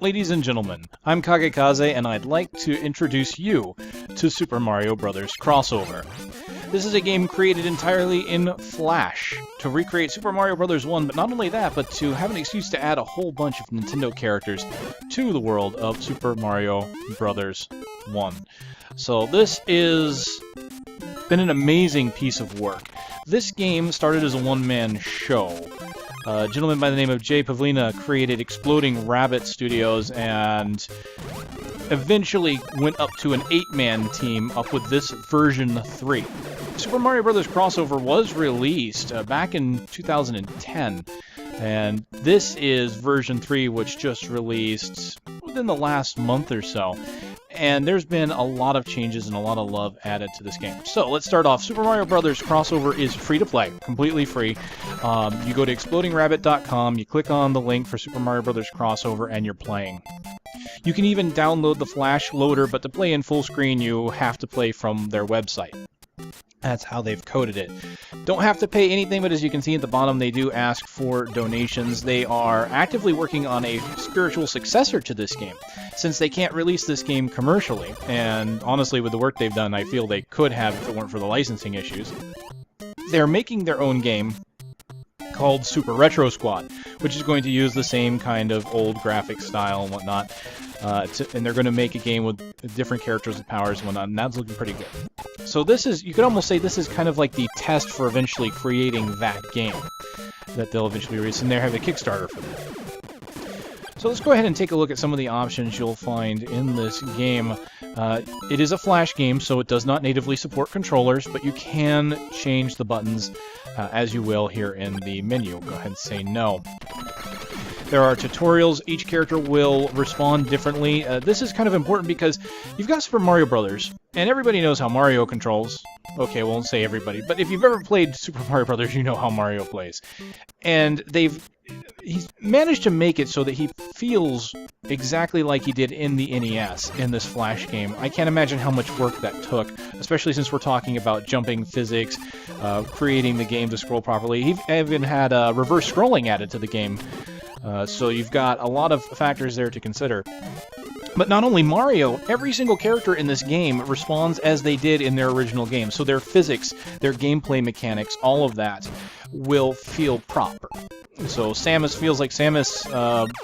Ladies and gentlemen, I'm KageKaze and I'd like to introduce you to Super Mario Bros. Crossover. This is a game created entirely in Flash to recreate Super Mario Bros. 1, but not only that, but to have an excuse to add a whole bunch of Nintendo characters to the world of Super Mario Bros. 1. So this is been an amazing piece of work. This game started as a one-man show. A gentleman by the name of Jay Pavlina created Exploding Rabbit Studios and eventually went up to an 8-man team up with this version 3. Super Mario Bros. Crossover was released back in 2010, and this is version 3, which just released within the last month or so. And there's been a lot of changes and a lot of love added to this game. So let's start off. Super Mario Bros. Crossover is free to play, completely free. You go to explodingrabbit.com, you click on the link for Super Mario Bros. Crossover, and you're playing. You can even download the Flash loader, but to play in full screen, you have to play from their website. That's how they've coded it. Don't have to pay anything, but as you can see at the bottom, they do ask for donations. They are actively working on a spiritual successor to this game, since they can't release this game commercially. And honestly, with the work they've done, I feel they could have if it weren't for the licensing issues. They're making their own game called Super Retro Squad, which is going to use the same kind of old graphic style and whatnot. And they're going to make a game with different characters and powers and whatnot, and that's looking pretty good. So this is, you could almost say this is kind of like the test for eventually creating that game that they'll eventually release, and they have a Kickstarter for that. So let's go ahead and take a look at some of the options you'll find in this game. It is a Flash game, so it does not natively support controllers, but you can change the buttons as you will here in the menu. Go ahead and say no. There are tutorials. Each character will respond differently. This is kind of important because you've got Super Mario Brothers, and everybody knows how Mario controls. Okay, I won't say everybody, but if you've ever played Super Mario Brothers, you know how Mario plays. And he's managed to make it so that he feels exactly like he did in the NES in this Flash game. I can't imagine how much work that took, especially since we're talking about jumping physics, creating the game to scroll properly. He even had reverse scrolling added to the game. So you've got a lot of factors there to consider. But not only Mario, every single character in this game responds as they did in their original game. So their physics, their gameplay mechanics, all of that will feel proper. So Samus feels like Samus,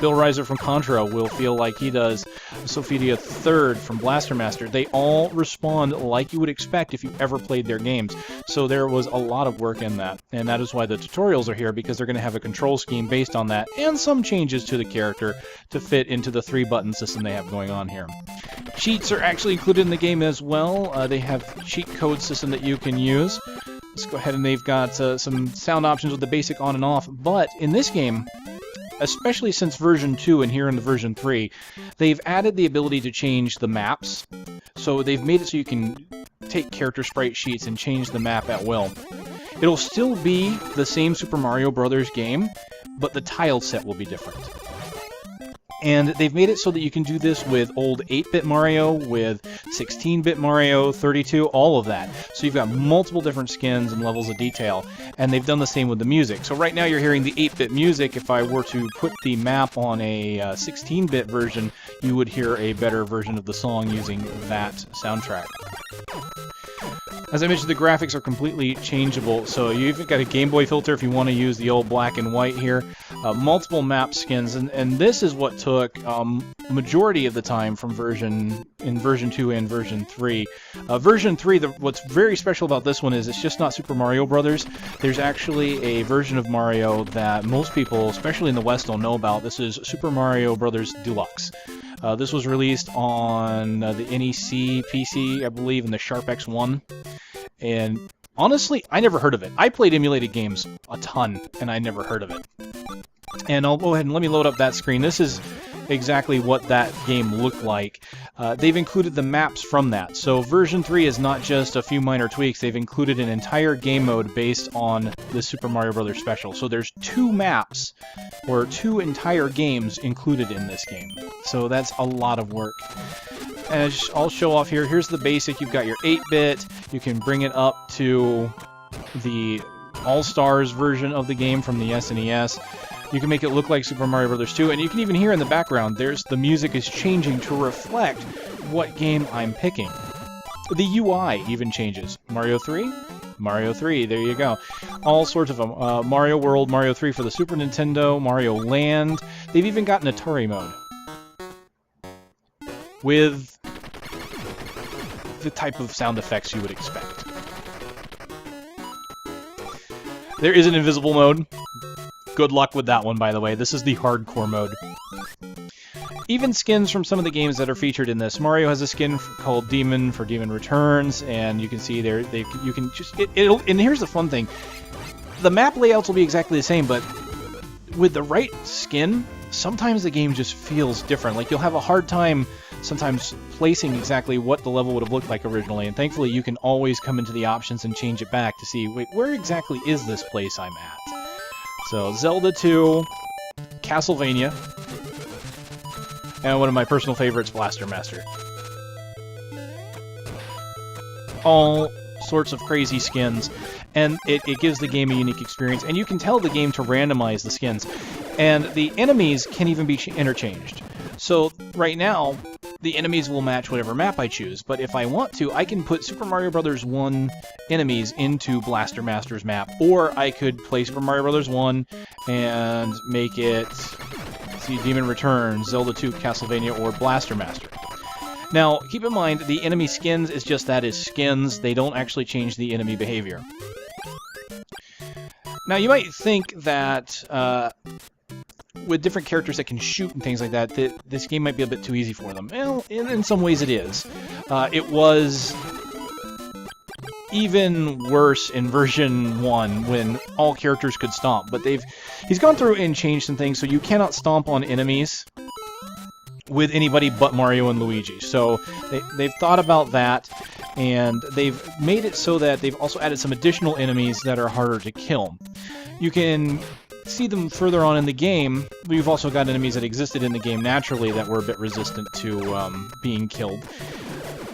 Bill Reiser from Contra will feel like he does, Sophia III from Blaster Master. They all respond like you would expect if you ever played their games. So there was a lot of work in that, and that is why the tutorials are here, because they're going to have a control scheme based on that, and some changes to the character to fit into the 3-button system they have going on here. Cheats are actually included in the game as well. They have cheat code system that you can use. Let's go ahead, and they've got some sound options with the basic on and off, but in this game, especially since version 2 and here in the version 3, they've added the ability to change the maps. So they've made it so you can take character sprite sheets and change the map at will. It'll still be the same Super Mario Bros. Game, but the tile set will be different. And they've made it so that you can do this with old 8-bit Mario, with 16-bit Mario, 32, all of that. So you've got multiple different skins and levels of detail, and they've done the same with the music. So right now you're hearing the 8-bit music. If I were to put the map on a 16-bit version, you would hear a better version of the song using that soundtrack. As I mentioned, the graphics are completely changeable, so you've got a Game Boy filter if you want to use the old black and white here, multiple map skins, and this is what took majority of the time from version 2 and version 3. Version 3, what's very special about this one is it's just not Super Mario Brothers. There's actually a version of Mario that most people, especially in the West, don't know about. This is Super Mario Brothers Deluxe. This was released on the NEC PC, I believe, in the Sharp X1. And honestly, I never heard of it. I played emulated games a ton, and I never heard of it. And I'll go ahead and let me load up that screen. This is exactly what that game looked like. They've included the maps from that. So version 3 is not just a few minor tweaks. They've included an entire game mode based on the Super Mario Bros. Special. So there's 2 maps, or 2 entire games included in this game. So that's a lot of work. As I'll show off here, here's the basic. You've got your 8-bit. You can bring it up to the All-Stars version of the game from the SNES. You can make it look like Super Mario Bros. 2, and you can even hear in the background, the music is changing to reflect what game I'm picking. The UI even changes. Mario 3? Mario 3, there you go. All sorts of them. Mario World, Mario 3 for the Super Nintendo, Mario Land. They've even got an Atari mode. With the type of sound effects you would expect. There is an invisible mode. Good luck with that one, by the way. This is the hardcore mode. Even skins from some of the games that are featured in this. Mario has a skin called Demon for Demon Returns, and you can see there you can just and here's the fun thing: the map layouts will be exactly the same, but with the right skin, sometimes the game just feels different. Like you'll have a hard time sometimes placing exactly what the level would have looked like originally, and thankfully you can always come into the options and change it back to see, wait, where exactly is this place I'm at? So Zelda 2, Castlevania, and one of my personal favorites, Blaster Master. All sorts of crazy skins, and it gives the game a unique experience, and you can tell the game to randomize the skins. And the enemies can even be interchanged. So right now, the enemies will match whatever map I choose, but if I want to, I can put Super Mario Bros. 1 enemies into Blaster Master's map, or I could play Super Mario Bros. 1 and make it, see, Demon Returns, Zelda 2, Castlevania, or Blaster Master. Now, keep in mind, the enemy skins is just that, is skins. They don't actually change the enemy behavior. Now, you might think that with different characters that can shoot and things like that, this game might be a bit too easy for them. Well, in some ways it is. It was even worse in version 1 when all characters could stomp, but he's gone through and changed some things, so you cannot stomp on enemies with anybody but Mario and Luigi. So they've thought about that, and they've made it so that they've also added some additional enemies that are harder to kill. You can see them further on in the game. We've also got enemies that existed in the game naturally that were a bit resistant to being killed,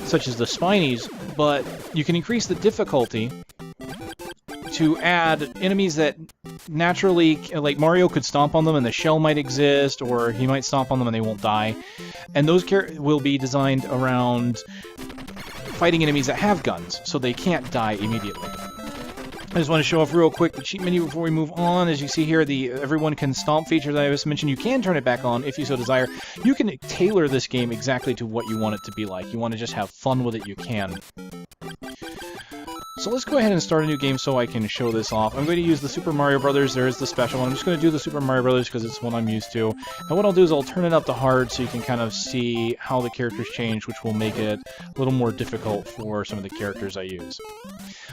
such as the Spinies, but you can increase the difficulty to add enemies that naturally, like Mario could stomp on them and the shell might exist, or he might stomp on them and they won't die. And those will be designed around fighting enemies that have guns, so they can't die immediately. I just want to show off real quick the cheat menu before we move on. As you see here, the everyone can stomp feature that I just mentioned, you can turn it back on if you so desire. You can tailor this game exactly to what you want it to be like. You want to just have fun with it, you can. So let's go ahead and start a new game so I can show this off. I'm going to use the Super Mario Brothers. There is the special one. I'm just going to do the Super Mario Brothers because it's one I'm used to. And what I'll do is I'll turn it up to hard so you can kind of see how the characters change, which will make it a little more difficult for some of the characters I use.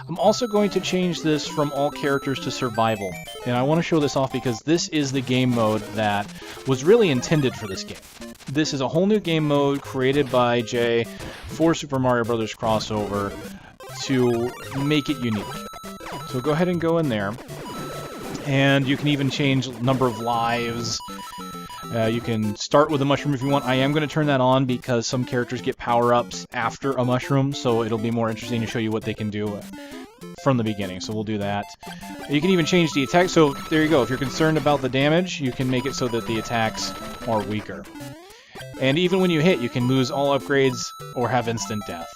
I'm also going to change this from all characters to survival. And I want to show this off because this is the game mode that was really intended for this game. This is a whole new game mode created by Jay for Super Mario Bros. Crossover to make it unique. So go ahead and go in there. And you can even change number of lives. You can start with a mushroom if you want. I am going to turn that on because some characters get power-ups after a mushroom, so it'll be more interesting to show you what they can do from the beginning, so we'll do that. You can even change the attack, so there you go. If you're concerned about the damage, you can make it so that the attacks are weaker. And even when you hit, you can lose all upgrades or have instant death.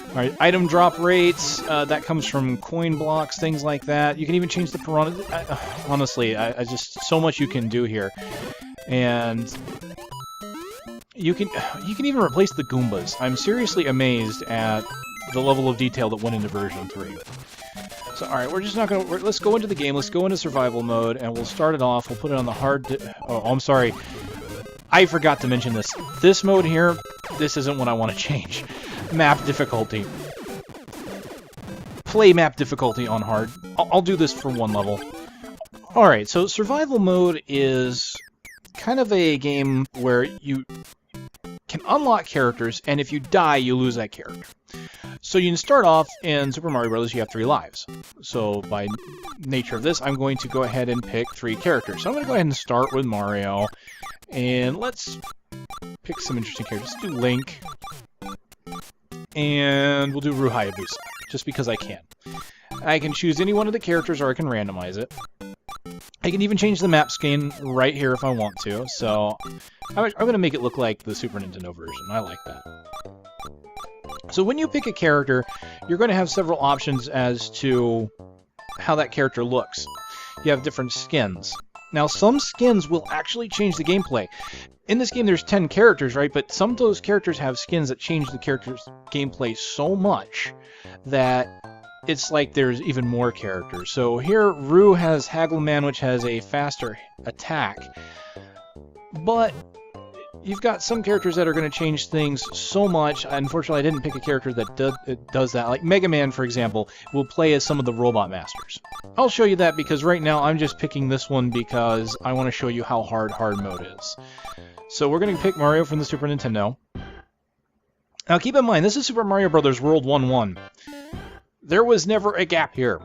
Alright, item drop rates, that comes from coin blocks, things like that. You can even change the piranha. Honestly, I just, so much you can do here. And you can even replace the Goombas. I'm seriously amazed at the level of detail that went into version 3. So, alright, we're just not going to... Let's go into the game, let's go into survival mode, and we'll start it off. We'll put it on the hard... Oh, I'm sorry. I forgot to mention this. This mode here, this isn't what I want to change. Map difficulty. Play map difficulty on hard. I'll do this for one level. Alright, so survival mode is kind of a game where you can unlock characters, and if you die, you lose that character. So you can start off in Super Mario Bros. You have 3 lives. So by nature of this, I'm going to go ahead and pick 3 characters. So I'm going to go ahead and start with Mario, and let's pick some interesting characters. Let's do Link, and we'll do Roo Hayabusa, just because I can. I can choose any one of the characters, or I can randomize it. I can even change the map skin right here if I want to, so I'm going to make it look like the Super Nintendo version. I like that. So when you pick a character, you're going to have several options as to how that character looks. You have different skins. Now, some skins will actually change the gameplay. In this game, there's 10 characters, right? But some of those characters have skins that change the character's gameplay so much that it's like there's even more characters. So here, Rue has Haggleman, which has a faster attack. But you've got some characters that are going to change things so much. Unfortunately, I didn't pick a character that does that. Like Mega Man, for example, will play as some of the Robot Masters. I'll show you that because right now I'm just picking this one because I want to show you how hard mode is. So we're going to pick Mario from the Super Nintendo. Now keep in mind, this is Super Mario Bros. World 1-1. There was never a gap here.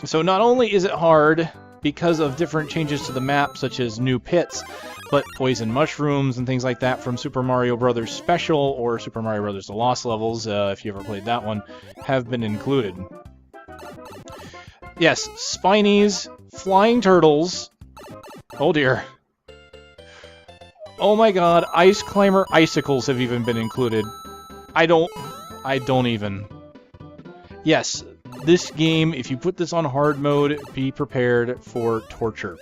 So not only is it hard because of different changes to the map, such as new pits, but poison mushrooms and things like that from Super Mario Bros. Special or Super Mario Bros. The Lost Levels, if you ever played that one, have been included. Yes, Spinies, flying turtles. Oh dear. Oh my god, Ice Climber icicles have even been included. I don't even. Yes, this game, if you put this on hard mode, be prepared for torture.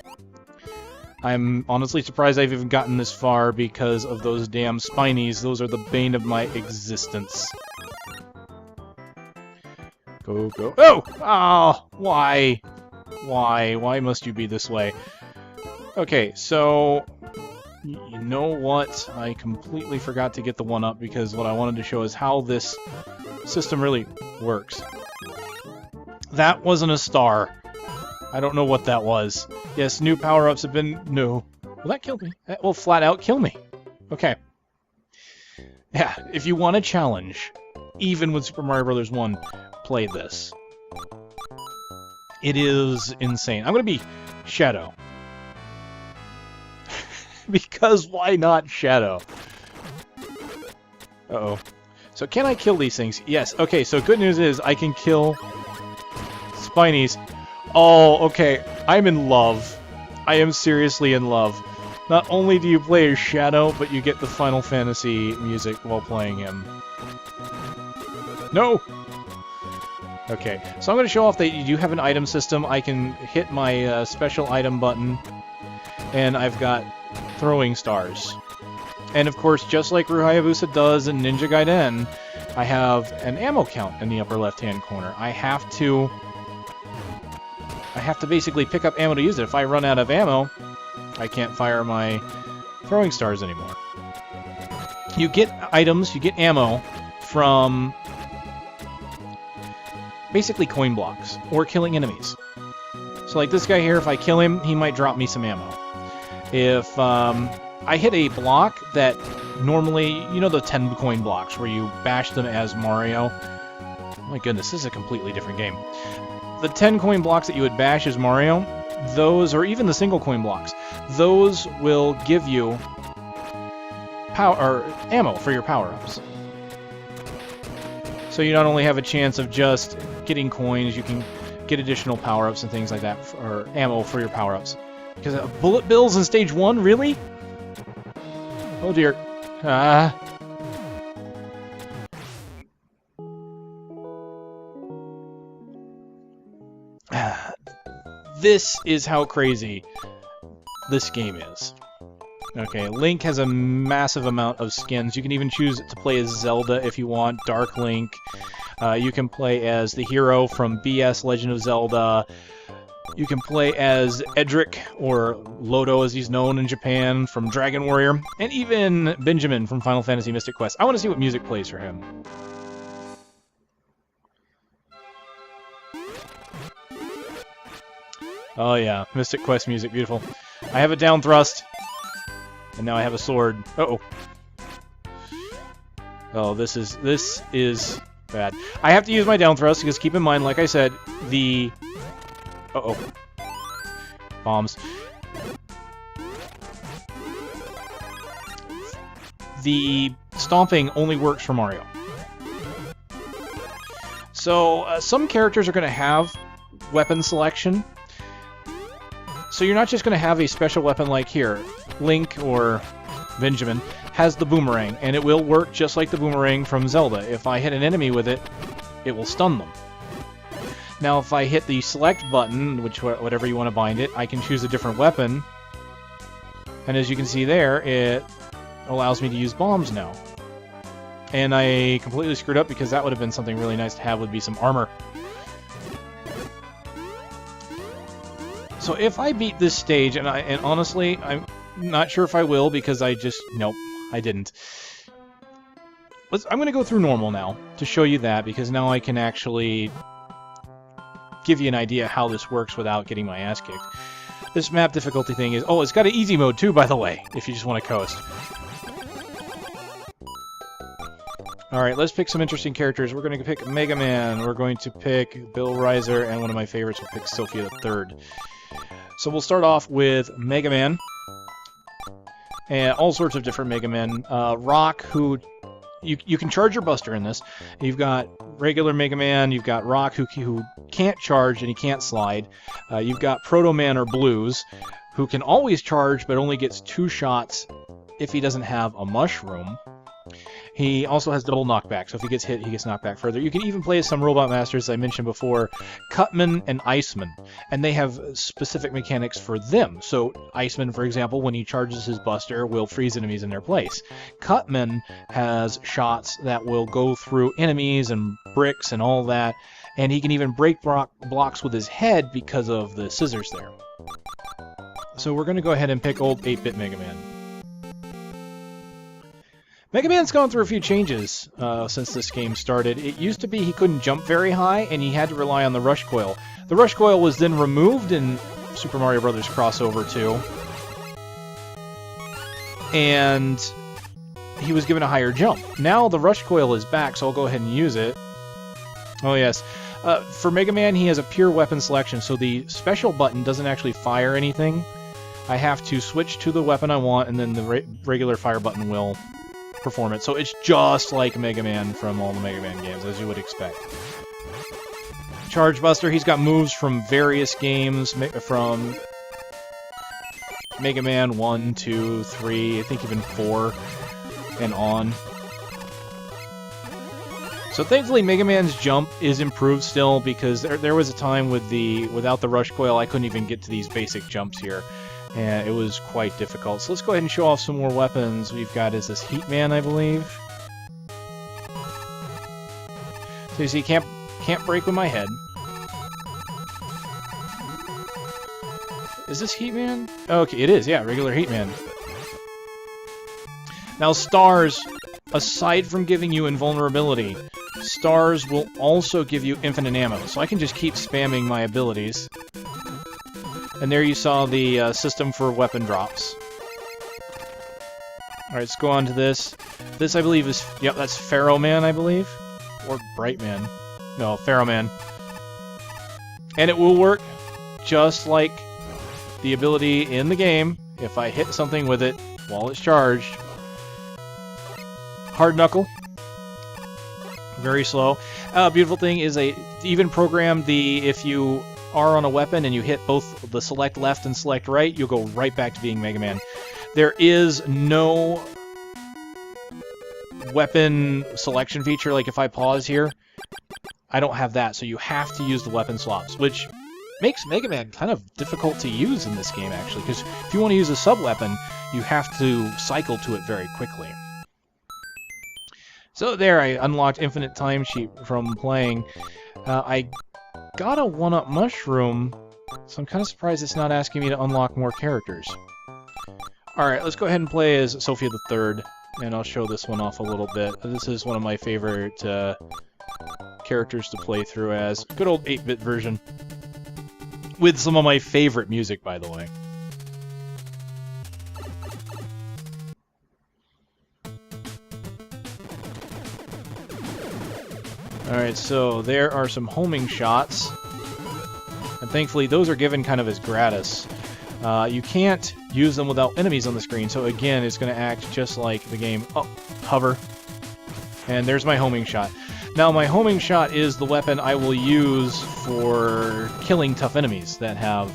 I'm honestly surprised I've even gotten this far because of those damn Spinies. Those are the bane of my existence. Go, go. Oh! Oh! Why? Why? Why must you be this way? Okay, so you know what? I completely forgot to get the 1-up because what I wanted to show is how this system really works. That wasn't a star. I don't know what that was. Yes, new power-ups have been... No. Will that kill me? That will flat out kill me. Okay. Yeah, if you want a challenge, even with Super Mario Bros. 1, play this. It is insane. I'm going to be Shadow. Because why not Shadow? Uh-oh. So can I kill these things? Yes. Okay, so good news is I can kill Spinies. Oh, okay. I'm in love. I am seriously in love. Not only do you play as Shadow, but you get the Final Fantasy music while playing him. No! Okay, so I'm going to show off that you do have an item system. I can hit my special item button, and I've got throwing stars. And of course, just like Ryu Hayabusa does in Ninja Gaiden, I have an ammo count in the upper left-hand corner. I have to basically pick up ammo to use it. If I run out of ammo, I can't fire my throwing stars anymore. You get items, you get ammo from basically coin blocks or killing enemies. So like this guy here, if I kill him, he might drop me some ammo. If I hit a block that normally, you know the 10 coin blocks where you bash them as Mario? Oh my goodness, this is a completely different game. The 10 coin blocks that you would bash as Mario, those, or even the single coin blocks, those will give you power or ammo for your power-ups. So you not only have a chance of just getting coins, you can get additional power-ups and things like that, or ammo for your power-ups. Because bullet bills in stage 1, really? Oh dear. Ah. This is how crazy this game is. Okay, Link has a massive amount of skins. You can even choose to play as Zelda if you want, Dark Link. You can play as the hero from BS Legend of Zelda. You can play as Edric, or Lodo as he's known in Japan, from Dragon Warrior. And even Benjamin from Final Fantasy Mystic Quest. I want to see what music plays for him. Oh yeah, Mystic Quest music, beautiful. I have a down thrust. And now I have a sword. Uh-oh. Oh, this is bad. I have to use my down thrust because keep in mind, like I said, the... Uh-oh. Bombs. The stomping only works for Mario. So some characters are going to have weapon selection. So you're not just going to have a special weapon like here. Link or Benjamin has the boomerang, and it will work just like the boomerang from Zelda. If I hit an enemy with it, it will stun them. Now if I hit the select button, which whatever you want to bind it, I can choose a different weapon. And as you can see there, it allows me to use bombs now. And I completely screwed up because that would have been something really nice to have, would be some armor. So if I beat this stage, and honestly, I'm not sure if I will because nope, I didn't. I'm going to go through normal now to show you that, because now I can actually give you an idea how this works without getting my ass kicked. This map difficulty thing is... Oh, it's got an easy mode too, by the way, if you just want to coast. Alright, let's pick some interesting characters. We're going to pick Mega Man, we're going to pick Bill Riser, and one of my favorites, we'll pick Sophia the Third. So we'll start off with Mega Man. And all sorts of different Mega Men. Rock, who... You can charge your Buster in this. You've got regular Mega Man, you've got Rock, who can't charge and he can't slide. You've got Proto Man or Blues, who can always charge but only gets 2 shots if he doesn't have a mushroom. He also has double knockback, so if he gets hit, he gets knocked back further. You can even play as some Robot Masters, as I mentioned before, Cutman and Iceman, and they have specific mechanics for them. So Iceman, for example, when he charges his Buster, will freeze enemies in their place. Cutman has shots that will go through enemies and bricks and all that, and he can even break blocks with his head because of the scissors there. So we're going to go ahead and pick old 8-bit Mega Man. Mega Man's gone through a few changes since this game started. It used to be he couldn't jump very high, and he had to rely on the Rush Coil. The Rush Coil was then removed in Super Mario Bros. Crossover 2. And he was given a higher jump. Now the Rush Coil is back, so I'll go ahead and use it. Oh yes. For Mega Man, he has a pure weapon selection, so the special button doesn't actually fire anything. I have to switch to the weapon I want, and then the regular fire button will perform it. So it's just like Mega Man from all the Mega Man games, as you would expect. Charge Buster, he's got moves from various games, from Mega Man 1, 2, 3, I think even 4, and on. So thankfully Mega Man's jump is improved still, because there was a time without the Rush Coil I couldn't even get to these basic jumps here. And it was quite difficult. So let's go ahead and show off some more weapons. We've got, is this Heat Man, I believe? So you see, can't break with my head. Is this Heat Man? Okay, it is, yeah, regular Heat Man. Now stars, aside from giving you invulnerability, stars will also give you infinite ammo. So I can just keep spamming my abilities. And there you saw the system for weapon drops. Alright, let's go on to this. This, I believe, is... Yep, that's Pharaoh Man, I believe. Or Bright Man. No, Pharaoh Man. And it will work just like the ability in the game if I hit something with it while it's charged. Hard Knuckle. Very slow. Beautiful thing is even program if you are on a weapon and you hit both the select left and select right, you'll go right back to being Mega Man. There is no weapon selection feature, like if I pause here, I don't have that, so you have to use the weapon swaps, which makes Mega Man kind of difficult to use in this game, actually, because if you want to use a sub-weapon, you have to cycle to it very quickly. So there, I unlocked Infinite Time Sheet from playing. I got a 1-up mushroom, so I'm kind of surprised it's not asking me to unlock more characters. Alright, let's go ahead and play as Sophia the Third, and I'll show this one off a little bit. This is one of my favorite characters to play through as. Good old 8-bit version. With some of my favorite music, by the way. Alright, so there are some homing shots, and thankfully those are given kind of as gratis. You can't use them without enemies on the screen, so again, it's going to act just like the game. Oh, hover. And there's my homing shot. Now, my homing shot is the weapon I will use for killing tough enemies that have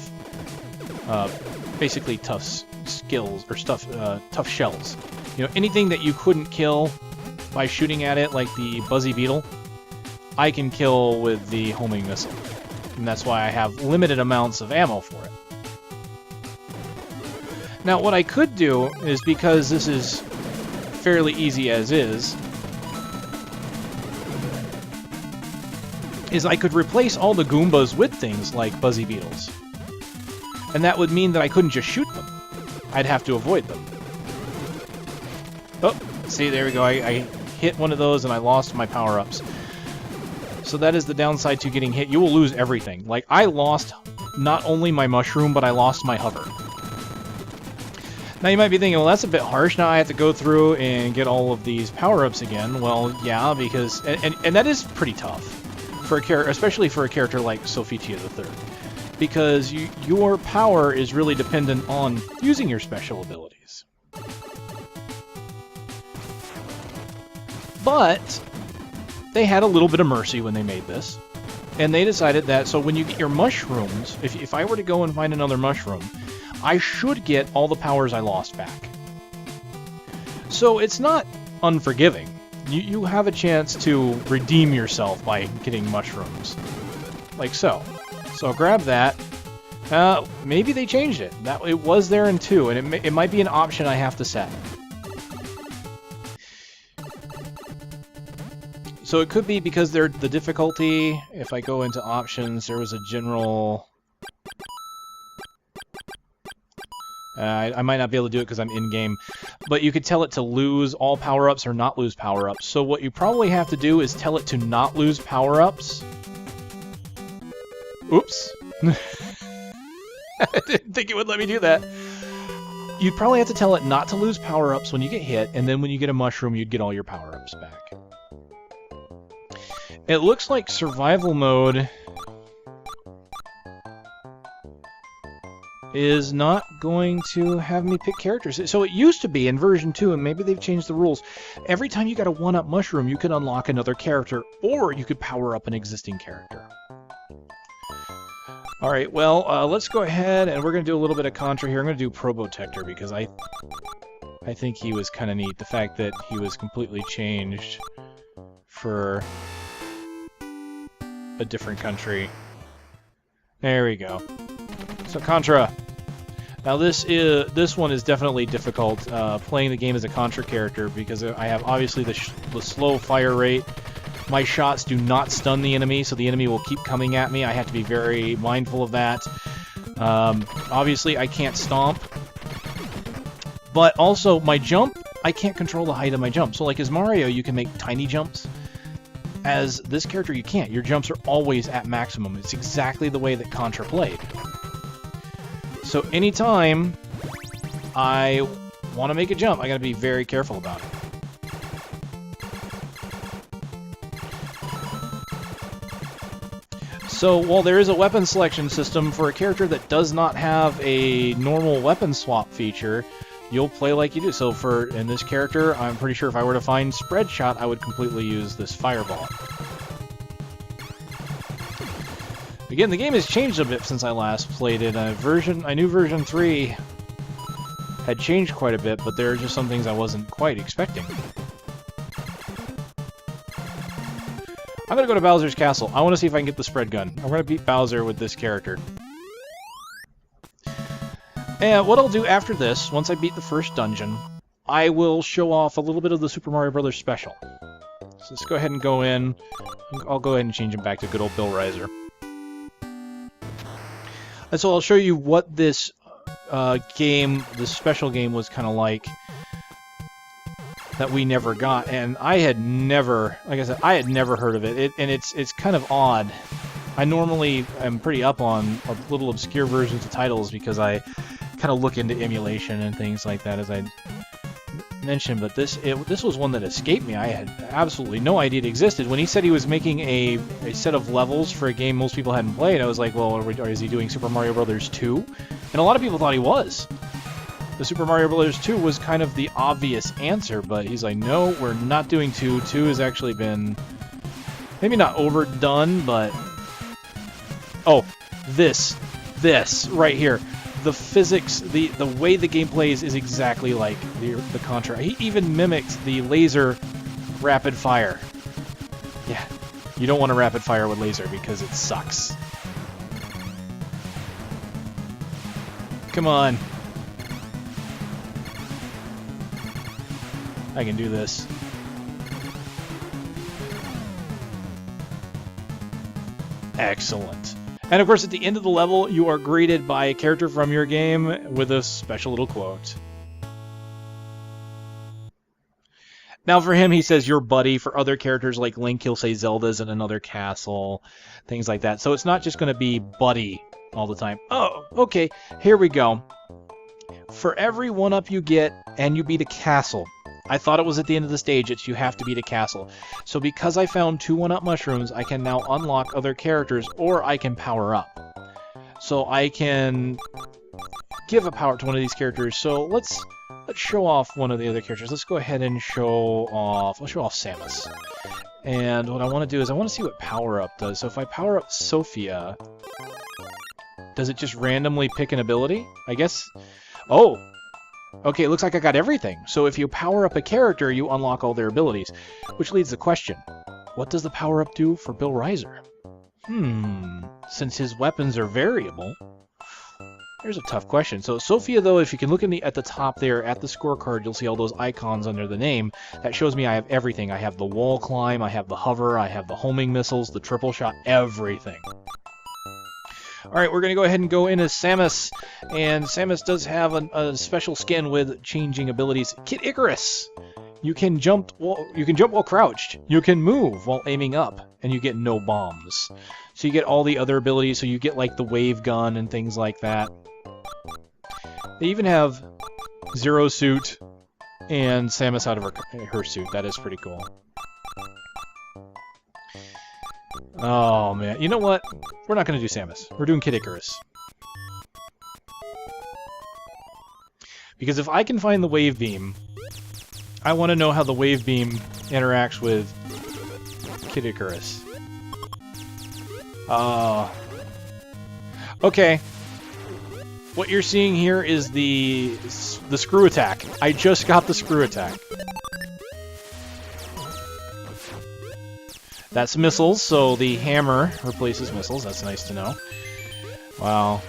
basically tough skills or tough shells. You know, anything that you couldn't kill by shooting at it, like the Buzzy Beetle, I can kill with the homing missile. And that's why I have limited amounts of ammo for it. Now, what I could do is, because this is fairly easy as is I could replace all the Goombas with things like Buzzy Beetles. And that would mean that I couldn't just shoot them. I'd have to avoid them. Oh, see, there we go. I hit one of those and I lost my power-ups. So that is the downside to getting hit. You will lose everything. Like, I lost not only my mushroom, but I lost my hover. Now you might be thinking, well, that's a bit harsh. Now I have to go through and get all of these power-ups again. Well, yeah, because... And that is pretty tough, for a character, especially for a character like Sophitia III. Because your power is really dependent on using your special abilities. But they had a little bit of mercy when they made this. And they decided that, so when you get your mushrooms, if I were to go and find another mushroom, I should get all the powers I lost back. So it's not unforgiving. You have a chance to redeem yourself by getting mushrooms. Like so. So grab that. Maybe they changed it. It was there in 2, and it might be an option I have to set. So it could be because the difficulty, if I go into options, there was a general... I might not be able to do it because I'm in-game, but you could tell it to lose all power-ups or not lose power-ups. So what you probably have to do is tell it to not lose power-ups. Oops. I didn't think it would let me do that. You'd probably have to tell it not to lose power-ups when you get hit, and then when you get a mushroom, you'd get all your power-ups back. It looks like survival mode is not going to have me pick characters. So it used to be in version 2, and maybe they've changed the rules. Every time you got a 1-up mushroom, you could unlock another character, or you could power up an existing character. Alright, well, let's go ahead, and we're going to do a little bit of Contra here. I'm going to do Probotector, because I think he was kind of neat. The fact that he was completely changed for a different country. There we go. So Contra. Now this one is definitely difficult, playing the game as a Contra character, because I have obviously the slow fire rate. My shots do not stun the enemy, so the enemy will keep coming at me. I have to be very mindful of that. Obviously I can't stomp, but also my jump, I can't control the height of my jump. So like as Mario, you can make tiny jumps. As this character, you can't. Your jumps are always at maximum. It's exactly the way that Contra played. So anytime I want to make a jump, I got to be very careful about it. So while there is a weapon selection system for a character that does not have a normal weapon swap feature, you'll play like you do. So in this character, I'm pretty sure if I were to find Spread Shot, I would completely use this Fireball. Again, the game has changed a bit since I last played it. I knew version 3 had changed quite a bit, but there are just some things I wasn't quite expecting. I'm going to go to Bowser's Castle. I want to see if I can get the Spread Gun. I'm going to beat Bowser with this character. And what I'll do after this, once I beat the first dungeon, I will show off a little bit of the Super Mario Bros. Special. So let's go ahead and go in. I'll go ahead and change him back to good old Bill Riser. And so I'll show you what this this special game was kind of like that we never got. And I had never, like I said, I had never heard of it. And it's kind of odd. I normally am pretty up on a little obscure versions of titles because I kind of look into emulation and things like that, as I mentioned, but this was one that escaped me. I had absolutely no idea it existed. When he said he was making a set of levels for a game most people hadn't played, I was like, well, is he doing Super Mario Bros. 2? And a lot of people thought he was. The Super Mario Bros. 2 was kind of the obvious answer, but he's like, no, we're not doing 2. 2 has actually been Maybe not overdone, but... Oh, this right here. The physics, the way the game plays is exactly like the Contra. He even mimics the laser rapid fire. Yeah, you don't want to rapid fire with laser because it sucks. Come on. I can do this. Excellent. And of course, at the end of the level, you are greeted by a character from your game with a special little quote. Now for him, he says, your buddy. For other characters like Link, he'll say Zelda's in another castle, things like that. So it's not just going to be buddy all the time. Oh, okay, here we go. For every 1-up you get, and you beat a castle. I thought it was at the end of the stage, it's you have to beat a castle. So because I found 2 1-up mushrooms, I can now unlock other characters, or I can power up. So I can give a power to one of these characters. So let's show off one of the other characters. Let's go ahead and show off... I'll show off Samus. And what I want to do is I want to see what power up does. So if I power up Sophia, does it just randomly pick an ability? I guess... Oh! Okay, it looks like I got everything. So if you power up a character, you unlock all their abilities. Which leads to the question, what does the power-up do for Bill Reiser? Since his weapons are variable, here's a tough question. So Sophia, though, if you can look at the top there, at the scorecard, you'll see all those icons under the name. That shows me I have everything. I have the wall climb, I have the hover, I have the homing missiles, the triple shot, everything. Alright, we're going to go ahead and go into Samus, and Samus does have a special skin with changing abilities. Kid Icarus! You can jump while crouched. You can move while aiming up, and you get no bombs. So you get all the other abilities, so you get like the wave gun and things like that. They even have Zero Suit and Samus out of her suit. That is pretty cool. Oh, man. You know what? We're not going to do Samus. We're doing Kid Icarus. Because if I can find the wave beam, I want to know how the wave beam interacts with Kid Icarus. Okay. What you're seeing here is the screw attack. I just got the screw attack. That's missiles, so the hammer replaces missiles. That's nice to know. Wow.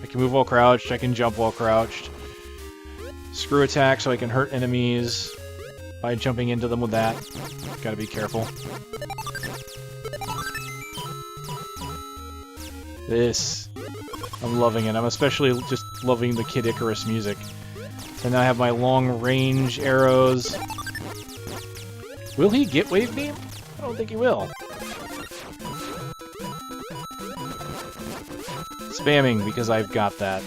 I can move while crouched. I can jump while crouched. Screw attack, so I can hurt enemies by jumping into them with that. Gotta be careful. This. I'm loving it. I'm especially just loving the Kid Icarus music. And now I have my long-range arrows. Will he get Wave Beam? I don't think he will. Spamming because I've got that.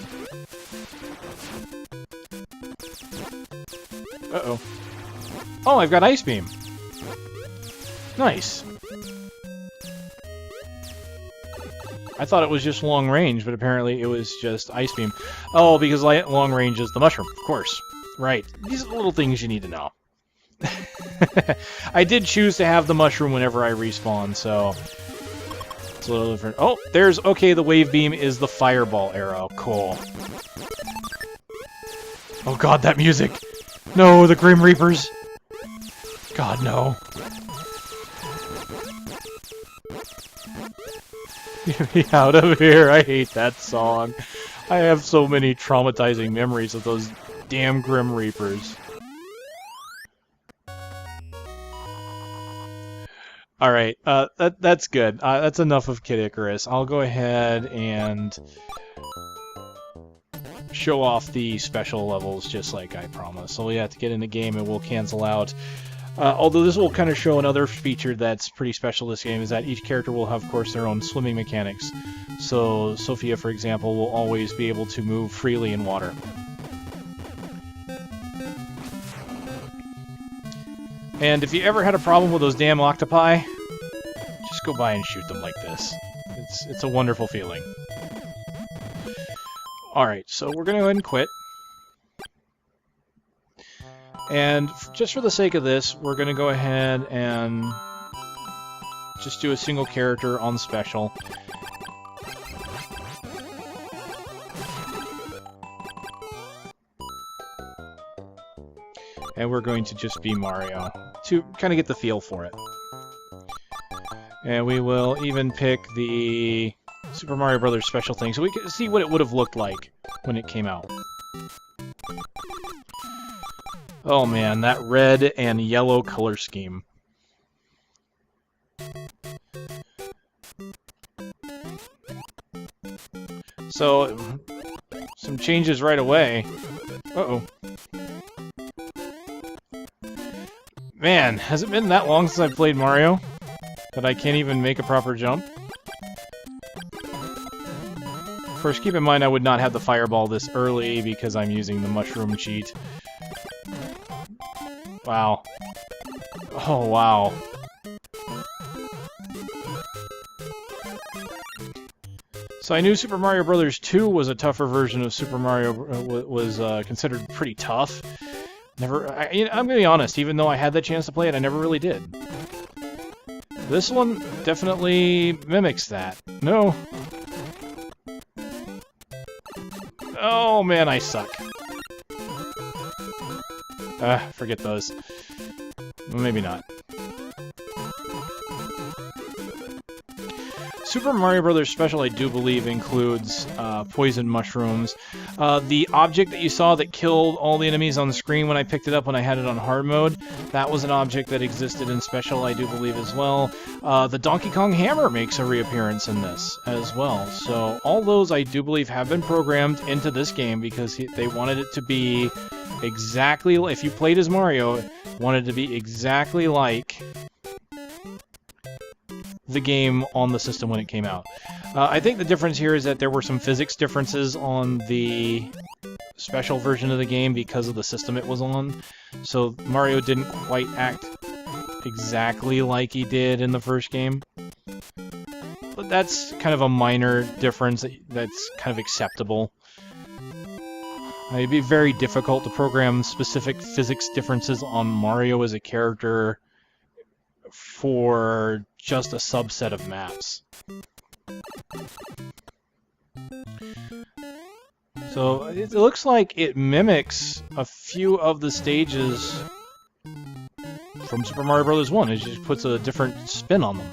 Uh-oh. Oh, I've got Ice Beam. Nice. I thought it was just long range, but apparently it was just Ice Beam. Oh, because long range is the mushroom, of course. Right. These are the little things you need to know. I did choose to have the mushroom whenever I respawn, so it's a little different. Oh, there's... Okay, the wave beam is the fireball arrow. Cool. Oh god, that music! No, the Grim Reapers! God, no. Get me out of here, I hate that song. I have so many traumatizing memories of those damn Grim Reapers. Alright, that's good. That's enough of Kid Icarus. I'll go ahead and show off the special levels just like I promised. So we have to get in the game and we'll cancel out. Although this will kind of show another feature that's pretty special this game, is that each character will have, of course, their own swimming mechanics. So Sophia, for example, will always be able to move freely in water. And if you ever had a problem with those damn octopi, just go by and shoot them like this. It's a wonderful feeling. Alright, so we're going to go ahead and quit. And just for the sake of this, we're going to go ahead and just do a single character on special. And we're going to just be Mario to kind of get the feel for it. And we will even pick the Super Mario Brothers special thing so we can see what it would have looked like when it came out. Oh man, that red and yellow color scheme. So, some changes right away. Uh-oh. Man, has it been that long since I've played Mario that I can't even make a proper jump? Of course, keep in mind I would not have the fireball this early because I'm using the mushroom cheat. Wow. Oh, wow. So I knew Super Mario Bros. 2 was a tougher version of Super Mario, was considered pretty tough. I'm gonna be honest, even though I had the chance to play it, I never really did. This one definitely mimics that. No. Oh man, I suck. Forget those. Well, maybe not. Super Mario Bros. Special, I do believe, includes poison mushrooms. The object that you saw that killed all the enemies on the screen when I picked it up when I had it on hard mode, that was an object that existed in Special, I do believe, as well. The Donkey Kong hammer makes a reappearance in this as well. So all those, I do believe, have been programmed into this game because they wanted it to be exactly, if you played as Mario, wanted it to be exactly like the game on the system when it came out. I think the difference here is that there were some physics differences on the special version of the game because of the system it was on. So Mario didn't quite act exactly like he did in the first game. But that's kind of a minor difference that's kind of acceptable. It'd be very difficult to program specific physics differences on Mario as a character for just a subset of maps. So it looks like it mimics a few of the stages from Super Mario Bros. 1. It just puts a different spin on them.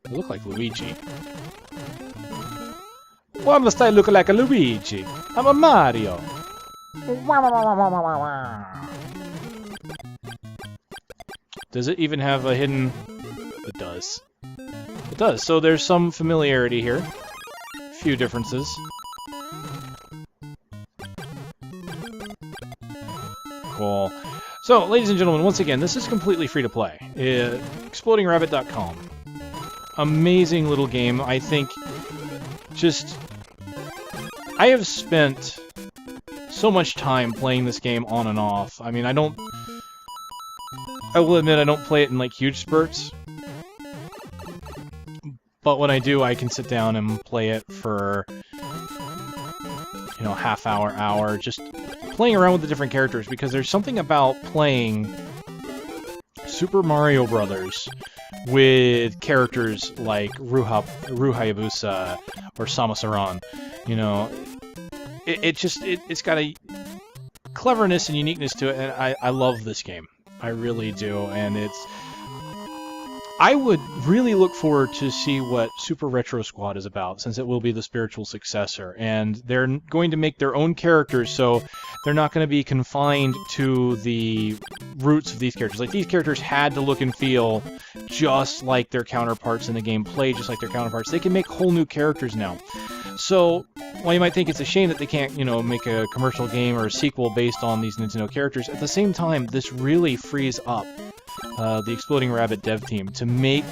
They look like Luigi. Why must I look like a Luigi? I'm a Mario. Does it even have a hidden... It does. It does, so there's some familiarity here. A few differences. Cool. So, ladies and gentlemen, once again, this is completely free to play. ExplodingRabbit.com. Amazing little game. I think just... I have spent so much time playing this game on and off. I mean, I will admit I don't play it in like huge spurts, but when I do, I can sit down and play it for, you know, half hour, just playing around with the different characters, because there's something about playing Super Mario Brothers with characters like Ru Hayabusa or Samus Aran. You know, it's got a cleverness and uniqueness to it, and I love this game. I really do, and I would really look forward to see what Super Retro Squad is about, since it will be the spiritual successor, and they're going to make their own characters, so they're not going to be confined to the roots of these characters. Like, these characters had to look and feel just like their counterparts in the game, play just like their counterparts. They can make whole new characters now. So, while you might think it's a shame that they can't, you know, make a commercial game or a sequel based on these Nintendo characters, at the same time, this really frees up the Exploding Rabbit dev team to make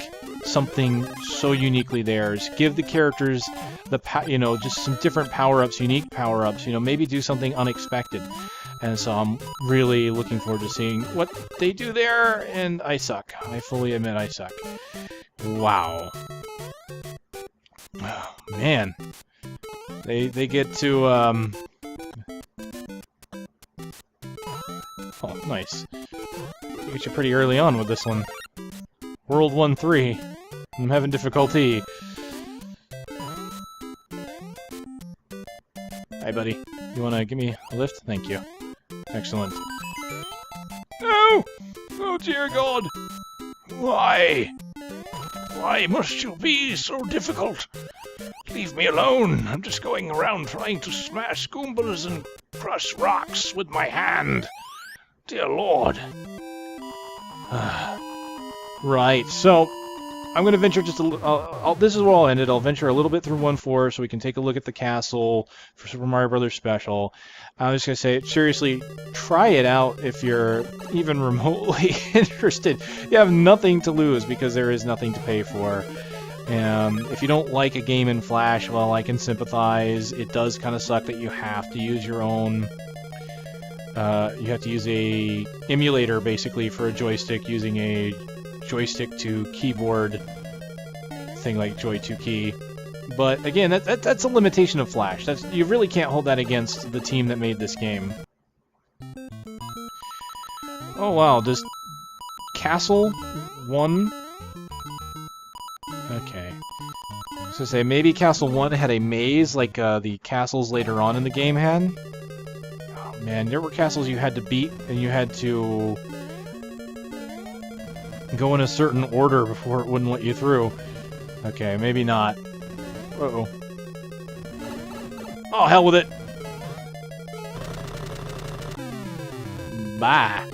something so uniquely theirs. Give the characters the, just some different power-ups, unique power-ups, you know, maybe do something unexpected. And so I'm really looking forward to seeing what they do there, and I suck. I fully admit I suck. Wow. Oh, man. They get to, Nice. You get you pretty early on with this one. World 1-3. I'm having difficulty. Hi, buddy. You wanna give me a lift? Thank you. Excellent. No! Oh, dear God! Why? Why must you be so difficult? Leave me alone. I'm just going around trying to smash Goombas and crush rocks with my hand. Dear Lord. Right, so I'm going to venture just a little... this is where I'll end it. I'll venture a little bit through 1-4 so we can take a look at the castle for Super Mario Brothers Special. I was just going to say, seriously, try it out if you're even remotely interested. You have nothing to lose because there is nothing to pay for. If you don't like a game in Flash, well, I can sympathize. It does kind of suck that you have to use your own... you have to use a emulator, basically, for a joystick, using a joystick to keyboard thing like Joy 2 Key. But again, that's a limitation of Flash. You really can't hold that against the team that made this game. Oh wow, does Castle 1? Okay. So say maybe Castle 1 had a maze like the castles later on in the game had. Oh man, there were castles you had to beat and you had to go in a certain order before it wouldn't let you through. Okay, maybe not. Uh-oh. Oh, hell with it! Bye!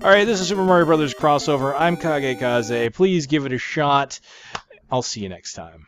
Alright, this is Super Mario Brothers Crossover. I'm KageKaze. Please give it a shot. I'll see you next time.